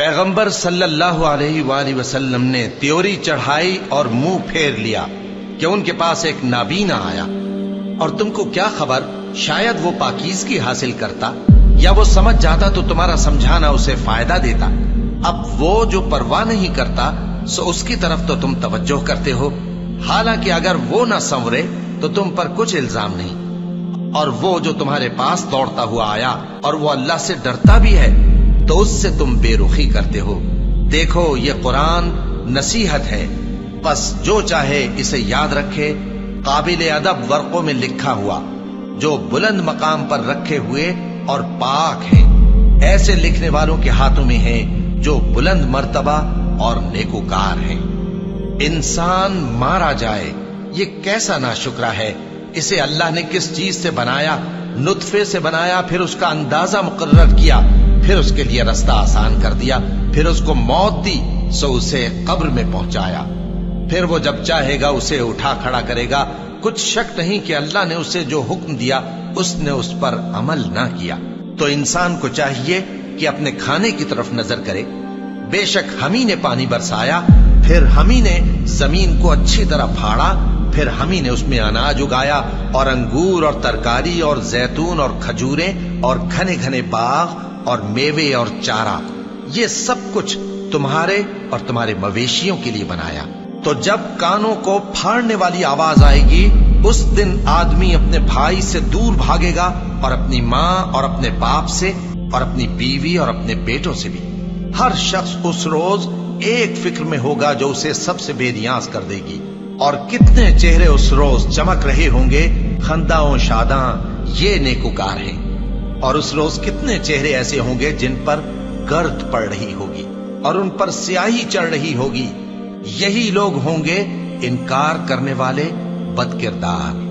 پیغمبر صلی اللہ علیہ وآلہ وسلم نے تیوری چڑھائی اور منہ پھیر لیا کہ ان کے پاس ایک نابینا آیا، اور تم کو کیا خبر، شاید وہ پاکیزگی حاصل کرتا یا وہ سمجھ جاتا تو تمہارا سمجھانا اسے فائدہ دیتا۔ اب وہ جو پرواہ نہیں کرتا سو اس کی طرف تو تم توجہ کرتے ہو، حالانکہ اگر وہ نہ سنورے تو تم پر کچھ الزام نہیں۔ اور وہ جو تمہارے پاس دوڑتا ہوا آیا اور وہ اللہ سے ڈرتا بھی ہے تو اس سے تم بے رخی کرتے ہو۔ دیکھو یہ قرآن نصیحت ہے، بس جو چاہے اسے یاد رکھے، قابل ادب ورقوں میں لکھا ہوا، جو بلند مقام پر رکھے ہوئے اور پاک ہیں، ایسے لکھنے والوں کے ہاتھوں میں ہیں جو بلند مرتبہ اور نیکوکار ہیں۔ انسان مارا جائے، یہ کیسا ناشکرا ہے۔ اسے اللہ نے کس چیز سے بنایا؟ نطفے سے بنایا، پھر اس کا اندازہ مقرر کیا، پھر اس کے لیے رستہ آسان کر دیا، پھر اس کو موت دی سو اسے قبر میں پہنچایا، پھر وہ جب چاہے گا اسے اٹھا کھڑا کرے گا۔ کچھ شک نہیں کہ اللہ نے اسے جو حکم دیا اس نے اس پر عمل نہ کیا۔ تو انسان کو چاہیے کہ اپنے کھانے کی طرف نظر کرے۔ بے شک ہم ہی نے پانی برسایا، پھر ہم ہی نے زمین کو اچھی طرح پھاڑا، پھر ہم ہی نے اس میں اناج اگایا اور انگور اور ترکاری اور زیتون اور کھجوریں اور گھنے گھنے باغ اور میوے اور چارہ، یہ سب کچھ تمہارے اور تمہارے مویشیوں کے لیے بنایا۔ تو جب کانوں کو پھاڑنے والی آواز آئے گی اس دن آدمی اپنے بھائی سے دور بھاگے گا، اور اپنی ماں اور اپنے باپ سے، اور اپنی بیوی اور اپنے بیٹوں سے بھی۔ ہر شخص اس روز ایک فکر میں ہوگا جو اسے سب سے بے نیاز کر دے گی۔ اور کتنے چہرے اس روز چمک رہے ہوں گے، خنداں و شاداں، یہ نیکوکار ہیں۔ اور اس روز کتنے چہرے ایسے ہوں گے جن پر گرد پڑ رہی ہوگی اور ان پر سیاہی چڑھ رہی ہوگی، یہی لوگ ہوں گے انکار کرنے والے بد کردار۔